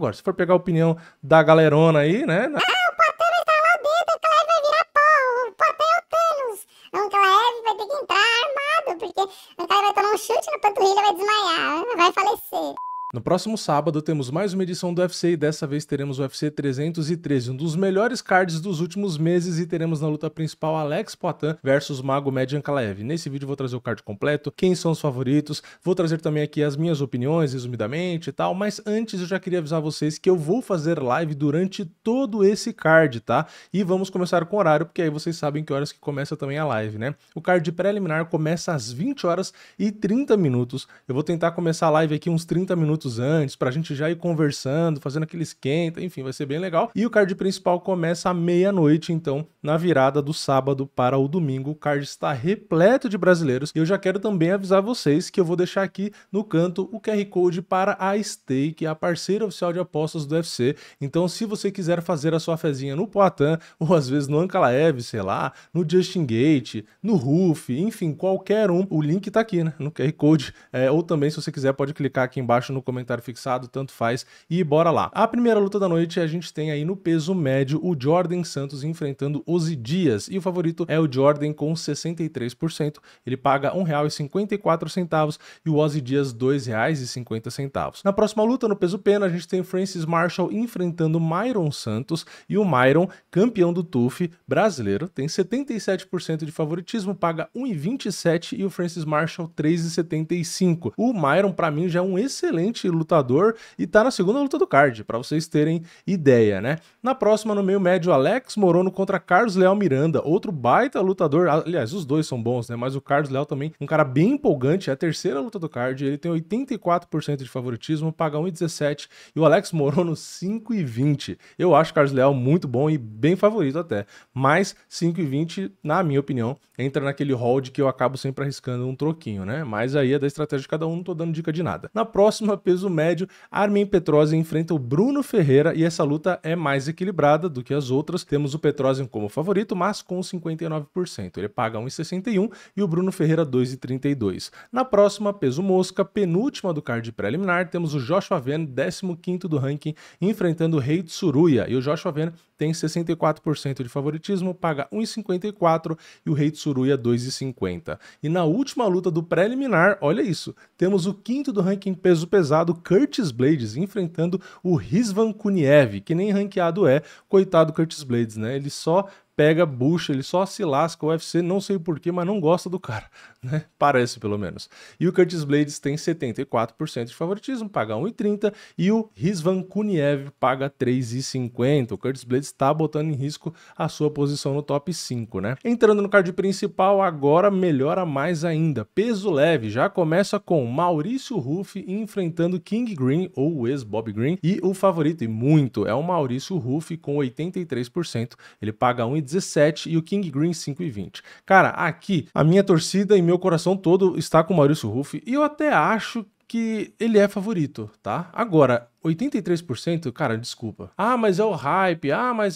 Agora, se for pegar a opinião da galerona aí, né? O Poatan vai estalar o dedo, o Ankalaev vai virar pó. O Poatan é o Thanos. O Ankalaev vai ter que entrar armado, porque o Ankalaev vai tomar um chute na panturrilha e vai desmaiar, vai falecer. No próximo sábado temos mais uma edição do UFC e dessa vez teremos o UFC 313, um dos melhores cards dos últimos meses, e teremos na luta principal Alex Poatan versus Magomed Ankalaev. Nesse vídeo eu vou trazer o card completo, quem são os favoritos, vou trazer também aqui as minhas opiniões resumidamente e tal, mas antes eu já queria avisar vocês que eu vou fazer live durante todo esse card, tá? E vamos começar com horário, porque aí vocês sabem que horas que começa também a live, né? O card preliminar começa às 20 horas e 30 minutos. Eu vou tentar começar a live aqui uns 30 minutos antes, pra gente já ir conversando, fazendo aquele esquenta, enfim, vai ser bem legal. E o card principal começa à meia-noite, então, na virada do sábado para o domingo. O card está repleto de brasileiros. E eu já quero também avisar vocês que eu vou deixar aqui no canto o QR Code para a Stake, a parceira oficial de apostas do UFC. Então, se você quiser fazer a sua fezinha no Poatan, ou às vezes no Ankalaev, sei lá, no Justin Gaethje, no Ruff, enfim, qualquer um, o link tá aqui, né, no QR Code. Ou também, se você quiser, pode clicar aqui embaixo no comentário fixado, tanto faz, e bora lá. A primeira luta da noite a gente tem aí no peso médio o Jordan Santos enfrentando Ozzy Dias, e o favorito é o Jordan com 63%, ele paga R$ 1,54 e o Ozzy Dias R$ 2,50. Na próxima luta, no peso pena, a gente tem Francis Marshall enfrentando Myron Santos, e o Myron, campeão do TUF brasileiro, tem 77% de favoritismo, paga R$ 1,27 e o Francis Marshall R$ 3,75. O Myron, pra mim, já é um excelente lutador e tá na segunda luta do card, pra vocês terem ideia, né? Na próxima, no meio médio, Alex Morono contra Carlos Leal Miranda, outro baita lutador. Aliás, os dois são bons, né? Mas o Carlos Leal também, um cara bem empolgante, é a terceira luta do card, ele tem 84% de favoritismo, paga 1,17 e o Alex Morono 5,20. Eu acho o Carlos Leal muito bom e bem favorito até, mas 5,20, na minha opinião, entra naquele hold que eu acabo sempre arriscando um troquinho, né? Mas aí é da estratégia de cada um, não tô dando dica de nada. Na próxima, peso médio, Armen Petrosyan enfrenta o Bruno Ferreira e essa luta é mais equilibrada do que as outras. Temos o Petrosyan como favorito, mas com 59%. Ele paga 1,61 e o Bruno Ferreira 2,32. Na próxima, peso mosca, penúltima do card preliminar, temos o Joshua Venn, 15º do ranking, enfrentando o Rei Tsuruya, e o Joshua Venn tem 64% de favoritismo, paga 1,54 e o Rei Tsuruya 2,50. E na última luta do preliminar, olha isso, temos o 5º do ranking peso pesado, Curtis Blaydes, enfrentando o Rizvan Kuniev, que nem ranqueado é, coitado Curtis Blaydes, né? Ele só pega bucha, ele só se lasca. O UFC, não sei porquê, mas não gosta do cara, né? Parece, pelo menos. E o Curtis Blaydes tem 74% de favoritismo, paga 1,30 e o Rizvan Kuniev paga 3,50. O Curtis Blaydes está botando em risco a sua posição no top 5, né? Entrando no card principal, agora melhora mais ainda. Peso leve, já começa com Maurício Ruff enfrentando King Green, ou o ex-Bob Green, e o favorito, e muito, é o Maurício Ruff com 83%. Ele paga 1,17 e o King Green 5,20. Cara, aqui a minha torcida e meu coração todo está com o Maurício Ruff e eu até acho que ele é favorito, tá? Agora, 83%, cara, desculpa. Ah, mas é o hype, mas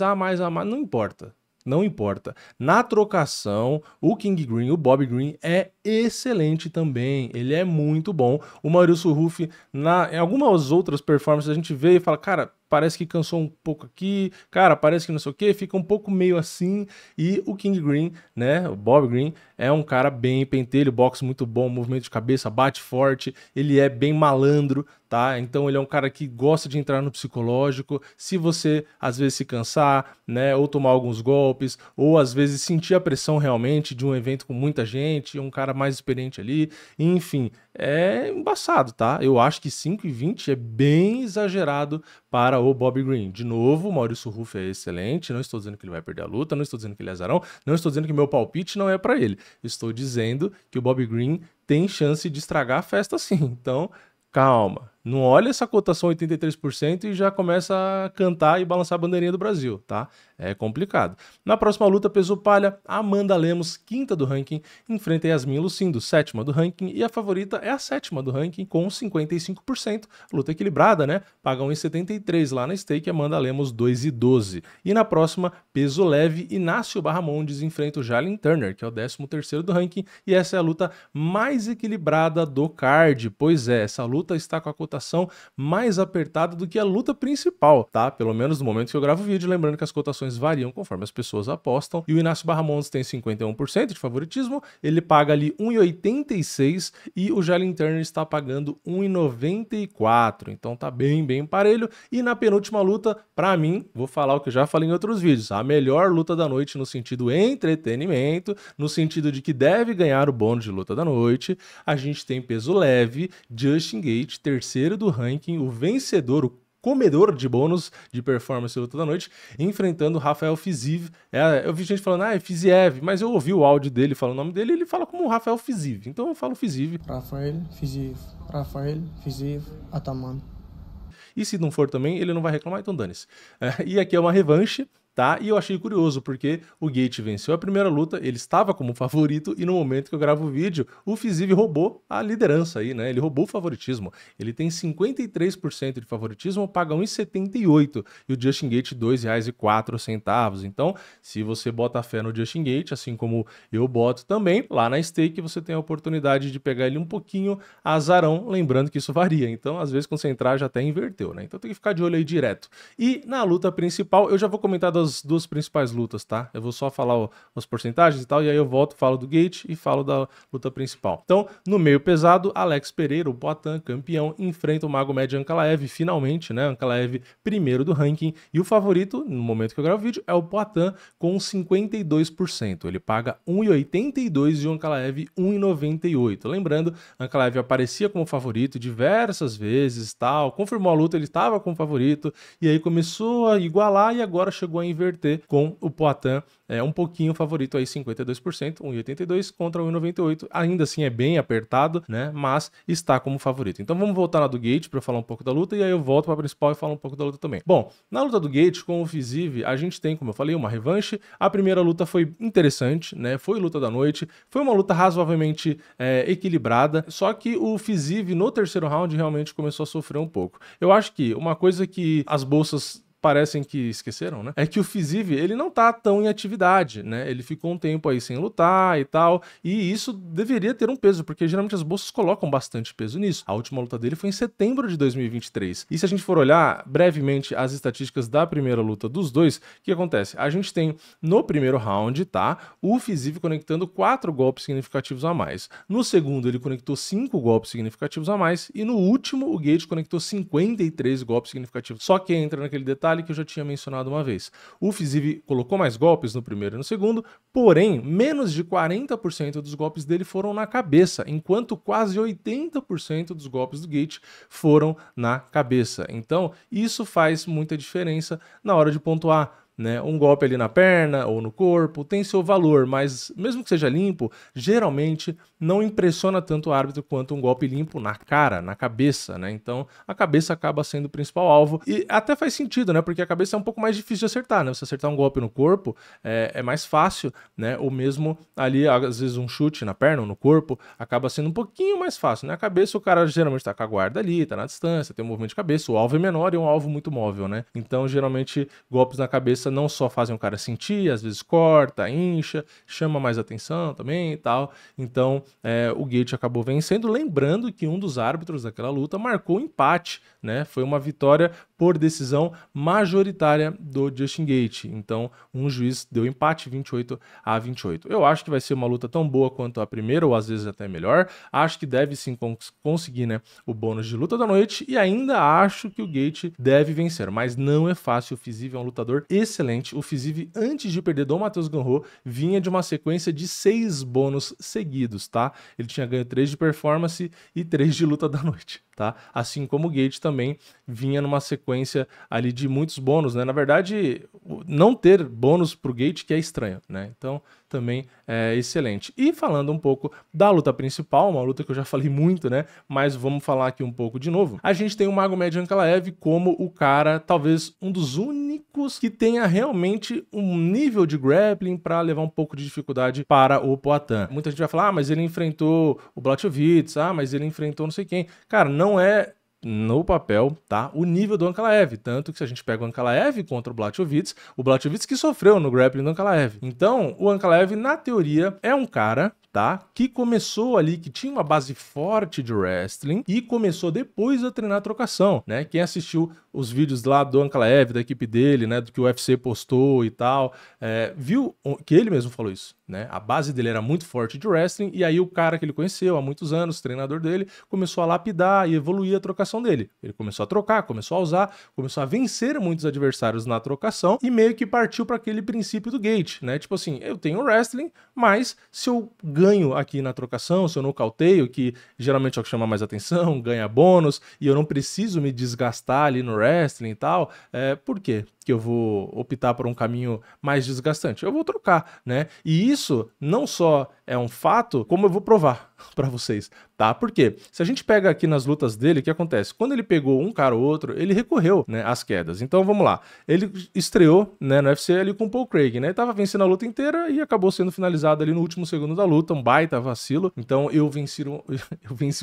não importa. Não importa. Na trocação, o King Green, o Bob Green é excelente também. Ele é muito bom. O Maurício Ruff, em algumas outras performances, a gente vê e fala, cara, parece que cansou um pouco aqui, cara, parece que não sei o que, fica um pouco meio assim. E o King Green, né, o Bob Green, é um cara bem pentelho, boxe muito bom, movimento de cabeça, bate forte, ele é bem malandro, tá? Então ele é um cara que gosta de entrar no psicológico. Se você às vezes se cansar, né, ou tomar alguns golpes, ou às vezes sentir a pressão realmente de um evento com muita gente, um cara mais experiente ali, enfim, é embaçado, tá? Eu acho que 5,20 é bem exagerado para o Bob Green. De novo, o Maurício Ruff é excelente, não estou dizendo que ele vai perder a luta, não estou dizendo que ele é azarão, não estou dizendo que meu palpite não é para ele. Estou dizendo que o Bob Green tem chance de estragar a festa sim. Então, calma. Não olha essa cotação 83% e já começa a cantar e balançar a bandeirinha do Brasil, tá? É complicado. Na próxima luta, peso palha, Amanda Lemos, 5ª do ranking, enfrenta Yasmin Lucindo, 7ª do ranking, e a favorita é a 7ª do ranking, com 55%. Luta equilibrada, né? Paga 1,73 lá na stake, Amanda Lemos 2,12. E na próxima, peso leve, Inácio Barramondes enfrenta o Jalin Turner, que é o 13º do ranking, e essa é a luta mais equilibrada do card. Pois é, essa luta está com a cotação cotação mais apertada do que a luta principal, tá? Pelo menos no momento que eu gravo o vídeo, lembrando que as cotações variam conforme as pessoas apostam. E o Inácio Bahamondes tem 51% de favoritismo, ele paga ali 1,86 e o Jalin Turner está pagando 1,94. Então tá bem parelho. E na penúltima luta, pra mim, vou falar o que eu já falei em outros vídeos, a melhor luta da noite no sentido entretenimento, no sentido de que deve ganhar o bônus de luta da noite. A gente tem peso leve, Justin Gaethje, terceiro do ranking, o vencedor, o comedor de bônus de performance luta da noite, enfrentando Rafael Fiziev. Eu vi gente falando, é Fiziev, mas eu ouvi o áudio dele, fala o nome dele, ele fala como Rafael Fiziev, então eu falo Fiziev. Rafael Fiziev Ataman. E se não for também, ele não vai reclamar, então dane-se. E aqui é uma revanche, tá? E eu achei curioso, porque o Gaethje venceu a primeira luta, ele estava como favorito, e no momento que eu gravo o vídeo, o Fiziev roubou a liderança aí, né? Ele roubou o favoritismo. Ele tem 53% de favoritismo, paga 1,78, e o Justin Gaethje R$ 2,04. Então, se você bota fé no Justin Gaethje, assim como eu boto também, lá na stake você tem a oportunidade de pegar ele um pouquinho azarão, lembrando que isso varia. Então, às vezes, concentrar já até inverteu, né? Então tem que ficar de olho aí direto. E na luta principal, eu já vou comentar das duas principais lutas, tá? Eu vou só falar as porcentagens e tal, e aí eu volto, falo do Gaethje e falo da luta principal. Então, no meio pesado, Alex Pereira, o Poatan, campeão, enfrenta o Magomed Ankalaev, finalmente, né? Ankalaev primeiro do ranking, e o favorito, no momento que eu gravo o vídeo, é o Poatan com 52%. Ele paga 1,82 e o Ankalaev 1,98. Lembrando, Ankalaev aparecia como favorito diversas vezes, tal, confirmou a luta, ele estava como favorito, e aí começou a igualar e agora chegou a inverter com o Poatan um pouquinho favorito aí, 52%, 1,82 contra 1,98. Ainda assim é bem apertado, né? Mas está como favorito. Então vamos voltar na do Gaethje para falar um pouco da luta e aí eu volto para a principal e falo um pouco da luta também. Bom, na luta do Gaethje com o Fiziev, a gente tem, como eu falei, uma revanche. A primeira luta foi interessante, né? Foi luta da noite, foi uma luta razoavelmente equilibrada, só que o Fiziev no terceiro round realmente começou a sofrer um pouco. Eu acho que uma coisa que as bolsas parecem que esqueceram, né? É que o Fiziev, ele não tá tão em atividade, né? Ele ficou um tempo aí sem lutar e tal, e isso deveria ter um peso, porque geralmente as bolsas colocam bastante peso nisso. A última luta dele foi em setembro de 2023. E se a gente for olhar brevemente as estatísticas da primeira luta dos dois, o que acontece? A gente tem no primeiro round, tá? O Fiziev conectando 4 golpes significativos a mais. No segundo, ele conectou 5 golpes significativos a mais, e no último, o Gaethje conectou 53 golpes significativos. Só que entra naquele detalhe que eu já tinha mencionado uma vez. O Fiziev colocou mais golpes no primeiro e no segundo, porém, menos de 40% dos golpes dele foram na cabeça, enquanto quase 80% dos golpes do Gaethje foram na cabeça. Então, isso faz muita diferença na hora de pontuar, né? Um golpe ali na perna ou no corpo tem seu valor, mas mesmo que seja limpo, geralmente não impressiona tanto o árbitro quanto um golpe limpo na cara, na cabeça, né? Então a cabeça acaba sendo o principal alvo e até faz sentido, né? Porque a cabeça é um pouco mais difícil de acertar, né? Você acertar um golpe no corpo é mais fácil, né? Ou mesmo ali, às vezes um chute na perna ou no corpo acaba sendo um pouquinho mais fácil, né? A cabeça o cara geralmente tá com a guarda ali, tá na distância, tem um movimento de cabeça, o alvo é menor e é um alvo muito móvel, né? Então geralmente golpes na cabeça não só fazem o cara sentir, às vezes corta, incha, chama mais atenção também e tal. Então, o Gaethje acabou vencendo, lembrando que um dos árbitros daquela luta marcou empate, né? Foi uma vitória por decisão majoritária do Justin Gaethje. Então, um juiz deu empate 28-28. Eu acho que vai ser uma luta tão boa quanto a primeira, ou às vezes até melhor. Acho que deve sim conseguir, né, o bônus de luta da noite e ainda acho que o Gaethje deve vencer, mas não é fácil. O Fiziev é um lutador excelente. O Fiziev, antes de perder do Matheus Gamrot, vinha de uma sequência de 6 bônus seguidos, tá? Ele tinha ganho 3 de performance e 3 de luta da noite, tá? Assim como o Gaethje também vinha numa sequência ali de muitos bônus, né? Na verdade, não ter bônus pro Gaethje que é estranho, né? Então, também é excelente. E falando um pouco da luta principal, uma luta que eu já falei muito, né? Mas vamos falar aqui um pouco de novo. A gente tem o Magomed Ankalaev como o cara, talvez um dos únicos que tenha realmente um nível de grappling para levar um pouco de dificuldade para o Poatan. Muita gente vai falar, mas ele enfrentou o Blachowicz, mas ele enfrentou não sei quem. Cara, não é no papel, tá? O nível do Ankalaev, tanto que se a gente pega o Ankalaev contra o Blachowicz que sofreu no grappling do Ankalaev. Então, o Ankalaev, na teoria, é um cara tá? Que começou ali, que tinha uma base forte de wrestling e começou depois a treinar a trocação, né? Quem assistiu os vídeos lá do Ankalaev, da equipe dele, né? Do que o UFC postou e tal, viu que ele mesmo falou isso, né? A base dele era muito forte de wrestling e aí o cara que ele conheceu há muitos anos, o treinador dele, começou a lapidar e evoluir a trocação dele. Ele começou a trocar, começou a usar, começou a vencer muitos adversários na trocação e meio que partiu para aquele princípio do gate, né? Tipo assim, eu tenho wrestling, mas se eu ganho aqui na trocação, se eu nocauteio, que geralmente é o que chama mais atenção, ganha bônus, e eu não preciso me desgastar ali no wrestling e tal, por quê que eu vou optar por um caminho mais desgastante? Eu vou trocar, né? E isso não só é um fato, como eu vou provar para vocês, tá? Porque se a gente pega aqui nas lutas dele, o que acontece? Quando ele pegou um cara ou outro, ele recorreu, né, às quedas. Então vamos lá. Ele estreou, né, no UFC ali com o Paul Craig, né? Ele tava vencendo a luta inteira e acabou sendo finalizado ali no último segundo da luta, um baita vacilo. Então eu venci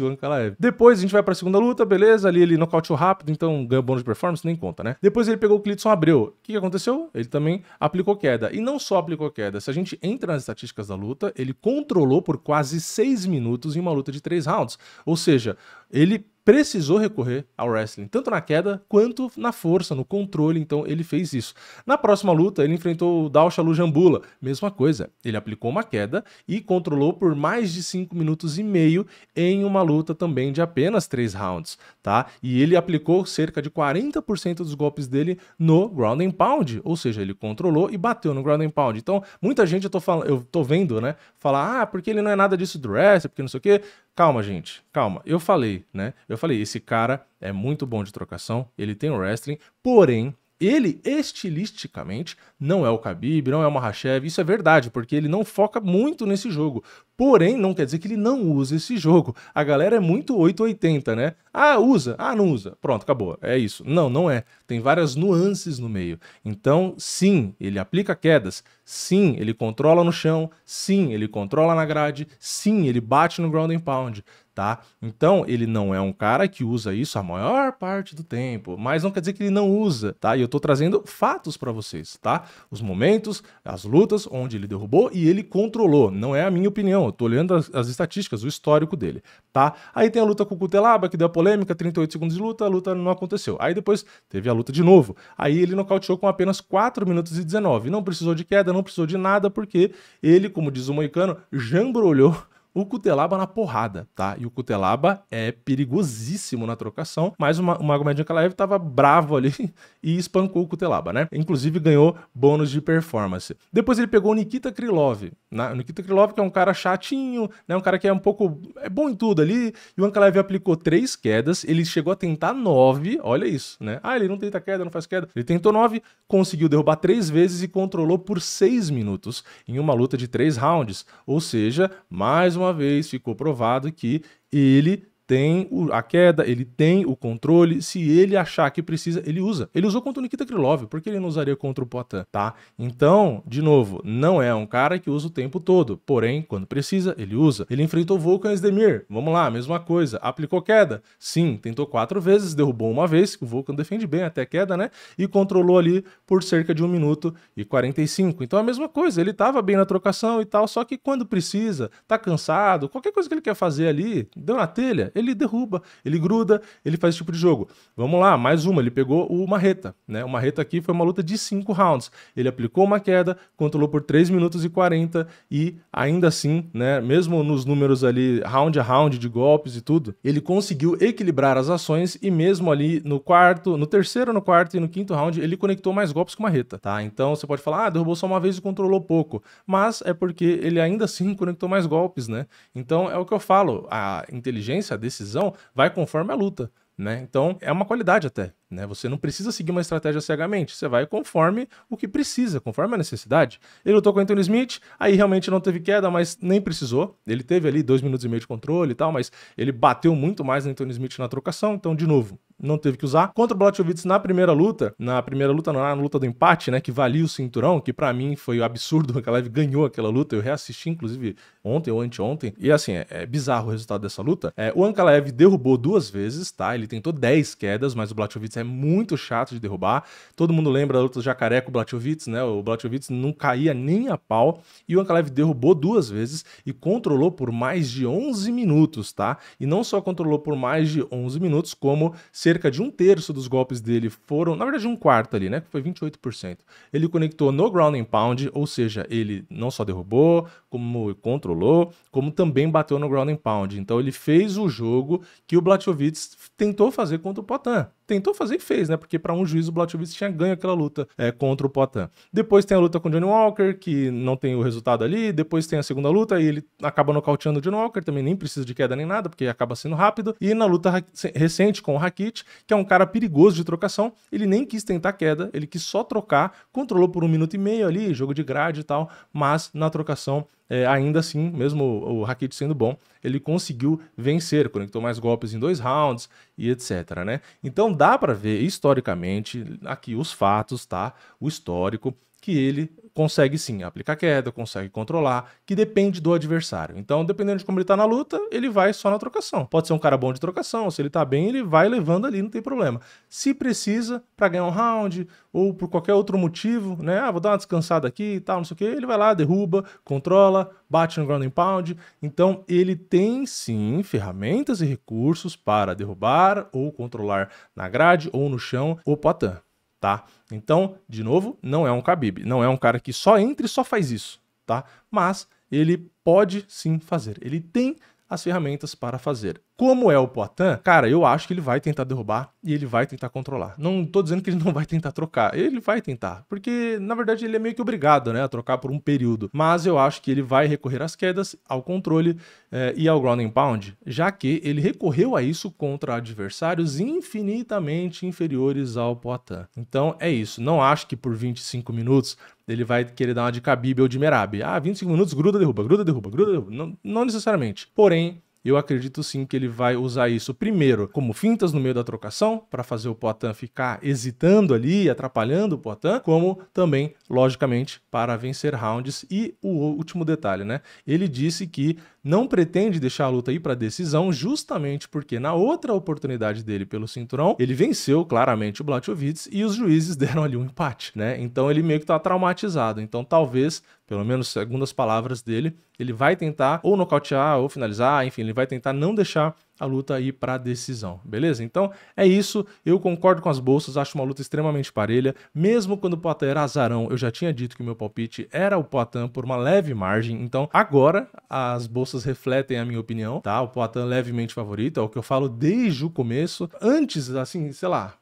o Ankalaev. Depois a gente vai pra segunda luta, beleza? Ali ele nocauteou rápido, então ganhou bônus de performance, nem conta, né? Depois ele pegou o Klidson Abreu. O que aconteceu? Ele também aplicou queda. E não só aplicou queda. Se a gente entra nas estatísticas da luta, ele controlou por quase 6 minutos em uma luta de 3 rounds. Ou seja, ele precisou recorrer ao wrestling, tanto na queda quanto na força, no controle, então ele fez isso. Na próxima luta, ele enfrentou o Daushalu Jambula, mesma coisa, ele aplicou uma queda e controlou por mais de 5 minutos e meio em uma luta também de apenas 3 rounds, tá? E ele aplicou cerca de 40% dos golpes dele no ground and pound, ou seja, ele controlou e bateu no ground and pound. Então, muita gente eu tô vendo, né, falar, porque ele não é nada disso do wrestling, porque não sei o quê. Calma, gente, calma. Eu falei, né? Esse cara é muito bom de trocação, ele tem o wrestling, porém, ele estilisticamente não é o Khabib, não é o Makhachev, isso é verdade, porque ele não foca muito nesse jogo. Porém, não quer dizer que ele não usa esse jogo. A galera é muito 880, né? Usa, não usa. Pronto, acabou. É isso. Não, não é. Tem várias nuances no meio. Então, sim, ele aplica quedas. Sim, ele controla no chão. Sim, ele controla na grade. Sim, ele bate no ground and pound, tá? Então, ele não é um cara que usa isso a maior parte do tempo, mas não quer dizer que ele não usa, tá? E eu tô trazendo fatos pra vocês, tá? Os momentos, as lutas onde ele derrubou e ele controlou. Não é a minha opinião, eu tô olhando as estatísticas, o histórico dele, tá? Aí tem a luta com o Cutelaba, que deu a polêmica, 38 segundos de luta, a luta não aconteceu. Aí depois teve a luta de novo. Aí ele nocauteou com apenas 4 minutos e 19. Não precisou de queda, não precisou de nada, porque ele, como diz o moicano, jambrolhou o Cutelaba na porrada, tá? E o Cutelaba é perigosíssimo na trocação, mas o Magomed Ankalaev tava bravo ali e espancou o Cutelaba, né? Inclusive ganhou bônus de performance. Depois ele pegou o Nikita Krylov, né? O Nikita Krylov que é um cara chatinho, né? Um cara que é bom em tudo ali, e o Ankalaev aplicou 3 quedas, ele chegou a tentar 9, olha isso, né? Ele não tenta queda, não faz queda. Ele tentou 9, conseguiu derrubar 3 vezes e controlou por 6 minutos em uma luta de 3 rounds, ou seja, mais uma vez ficou provado que ele tem a queda, ele tem o controle, se ele achar que precisa, ele usa. Ele usou contra o Nikita Krylov, por que ele não usaria contra o Poatan, tá? Então, de novo, não é um cara que usa o tempo todo, porém, quando precisa, ele usa. Ele enfrentou o Volkan Oezdemir, vamos lá, mesma coisa, aplicou queda? Sim, tentou 4 vezes, derrubou uma vez, o Volkan defende bem até queda, né? E controlou ali por cerca de 1 minuto e 45. Então, a mesma coisa, ele tava bem na trocação e tal, só que quando precisa, tá cansado, qualquer coisa que ele quer fazer ali, deu na telha, ele derruba, ele gruda, ele faz esse tipo de jogo. Vamos lá, mais uma, ele pegou o Marreta, né? O Marreta aqui foi uma luta de 5 rounds. Ele aplicou uma queda, controlou por 3 minutos e 40 e ainda assim, né, mesmo nos números ali, round a round de golpes e tudo, ele conseguiu equilibrar as ações e mesmo ali no terceiro, no quarto e no quinto round, ele conectou mais golpes com o Marreta, tá? Então você pode falar, derrubou só uma vez e controlou pouco, mas é porque ele ainda assim conectou mais golpes, né? Então é o que eu falo, a inteligência, a decisão vai conforme a luta, né? Então é uma qualidade até, né? Você não precisa seguir uma estratégia cegamente, você vai conforme o que precisa, conforme a necessidade. Ele lutou com o Anthony Smith, aí realmente não teve queda, mas nem precisou. Ele teve ali 2 minutos e meio de controle e tal, mas ele bateu muito mais no Anthony Smith na trocação, então de novo, não teve que usar. Contra o Blachowicz na primeira luta na luta do empate, né, que valia o cinturão, que pra mim foi absurdo, o Ankalaev ganhou aquela luta, eu reassisti inclusive ontem ou anteontem, e assim, é bizarro o resultado dessa luta. O Ankalaev derrubou 2 vezes, tá, ele tentou 10 quedas, mas o Blachowicz é muito chato de derrubar. Todo mundo lembra da luta do Jacaré com o Blachowicz, né? O Blachowicz não caía nem a pau e o Ankalaev derrubou 2 vezes e controlou por mais de 11 minutos, tá? E não só controlou por mais de 11 minutos, como cerca de 1/3 dos golpes dele foram, na verdade 1/4 ali, né? Que foi 28%. Ele conectou no ground and pound, ou seja, ele não só derrubou, como controlou, como também bateu no ground and pound. Então ele fez o jogo que o Blachowicz tentou fazer contra o Poatan. Tentou fazer e fez, né? Porque para um juiz o Blachowicz tinha ganho aquela luta contra o Poatan. Depois tem a luta com o Johnny Walker, que não tem o resultado ali. Depois tem a segunda luta e ele acaba nocauteando o Johnny Walker, também nem precisa de queda nem nada, porque acaba sendo rápido. E na luta recente com o Rakic, que é um cara perigoso de trocação, ele nem quis tentar queda, ele quis só trocar, controlou por 1 minuto e meio ali, jogo de grade e tal, mas na trocação, ainda assim, mesmo o Rakic sendo bom, ele conseguiu vencer, conectou mais golpes em 2 rounds e etc, né? Então dá pra ver historicamente aqui os fatos, tá? O histórico, que ele consegue sim aplicar queda, consegue controlar, que depende do adversário. Então, dependendo de como ele tá na luta, ele vai só na trocação. Pode ser um cara bom de trocação, se ele tá bem, ele vai levando ali, não tem problema. Se precisa para ganhar um round ou por qualquer outro motivo, né? Ah, vou dar uma descansada aqui e tal, não sei o que, ele vai lá, derruba, controla, bate no ground and pound. Então, ele tem sim ferramentas e recursos para derrubar ou controlar na grade ou no chão o Poatan. Tá? Então, de novo, não é um Khabib, não é um cara que só entra e só faz isso, tá? Mas ele pode sim fazer, ele tem as ferramentas para fazer. Como é o Poatan, cara, eu acho que ele vai tentar derrubar e ele vai tentar controlar. Não tô dizendo que ele não vai tentar trocar, ele vai tentar, porque na verdade ele é meio que obrigado, né, a trocar por um período. Mas eu acho que ele vai recorrer às quedas, ao controle e ao ground and pound, já que ele recorreu a isso contra adversários infinitamente inferiores ao Poatan. Então é isso, não acho que por 25 minutos ele vai querer dar uma de Khabib ou de Merab. Ah, 25 minutos, gruda, derruba, gruda, derruba, gruda, derruba. Não necessariamente. Porém, eu acredito sim que ele vai usar isso primeiro como fintas no meio da trocação, para fazer o Poatan ficar hesitando ali, atrapalhando o Poatan, como também, logicamente, para vencer rounds. E o último detalhe, né? Ele disse que não pretende deixar a luta ir para decisão, justamente porque na outra oportunidade dele pelo cinturão, ele venceu claramente o Blachowicz e os juízes deram ali um empate, né? Então ele meio que tá traumatizado. Então talvez, pelo menos segundo as palavras dele, ele vai tentar ou nocautear ou finalizar, enfim, ele vai tentar não deixar a luta ir para decisão, beleza? Então é isso, eu concordo com as bolsas, acho uma luta extremamente parelha, mesmo quando o Poatan era azarão, eu já tinha dito que o meu palpite era o Poatan por uma leve margem, então agora as bolsas refletem a minha opinião, tá? O Poatan levemente favorito, é o que eu falo desde o começo, antes, assim, sei lá,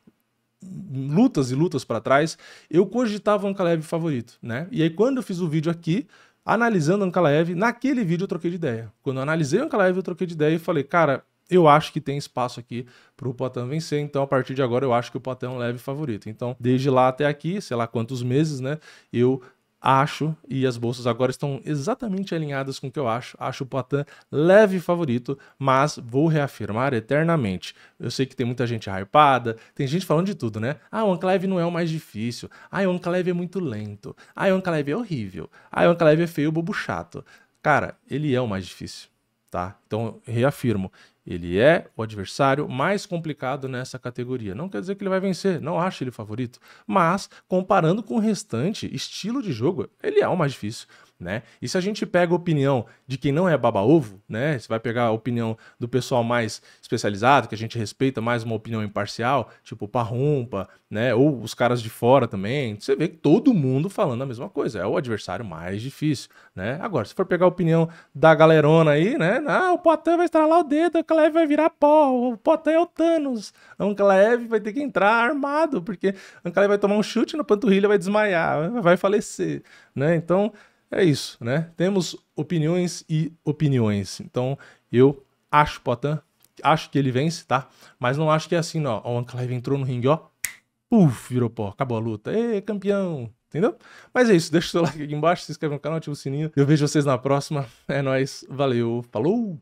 lutas e lutas para trás, eu cogitava o Ankalaev favorito, né? E aí quando eu fiz o vídeo aqui, analisando o Ankalaev, naquele vídeo eu troquei de ideia. Quando eu analisei o Ankalaev, eu troquei de ideia e falei, cara, eu acho que tem espaço aqui para o Poatan vencer, então a partir de agora eu acho que o Poatan é um leve favorito. Então, desde lá até aqui, sei lá quantos meses, né, eu acho, e as bolsas agora estão exatamente alinhadas com o que eu acho o Poatan leve favorito, mas vou reafirmar eternamente. Eu sei que tem muita gente hypada, tem gente falando de tudo, né? Ah, o Ankalaev não é o mais difícil, ah, o Ankalaev é muito lento, ah, o Ankalaev é horrível, ah, o Ankalaev é feio, bobo chato. Cara, ele é o mais difícil, tá? Então, reafirmo, ele é o adversário mais complicado nessa categoria. Não quer dizer que ele vai vencer, não acho ele favorito, mas comparando com o restante estilo de jogo, ele é o mais difícil, né? E se a gente pega a opinião de quem não é baba-ovo, né? Você vai pegar a opinião do pessoal mais especializado, que a gente respeita mais uma opinião imparcial, tipo o Parrumpa, né? Ou os caras de fora também. Você vê que todo mundo falando a mesma coisa. É o adversário mais difícil, né? Agora, se for pegar a opinião da galerona aí, né? Ah, o Poatan vai estralar o dedo, o Ankalaev vai virar pó, o Poatan é o Thanos. O Ankalaev vai ter que entrar armado, porque o Ankalaev vai tomar um chute na panturrilha, vai desmaiar, vai falecer, né? Então, é isso, né? Temos opiniões e opiniões. Então, eu acho o Poatan, acho que ele vence, tá? Mas não acho que é assim, ó. O Ankalaev entrou no ringue, ó. Virou pó, acabou a luta. Ê, campeão! Entendeu? Mas é isso, deixa o seu like aqui embaixo, se inscreve no canal, ativa o sininho. Eu vejo vocês na próxima. É nóis, valeu, falou!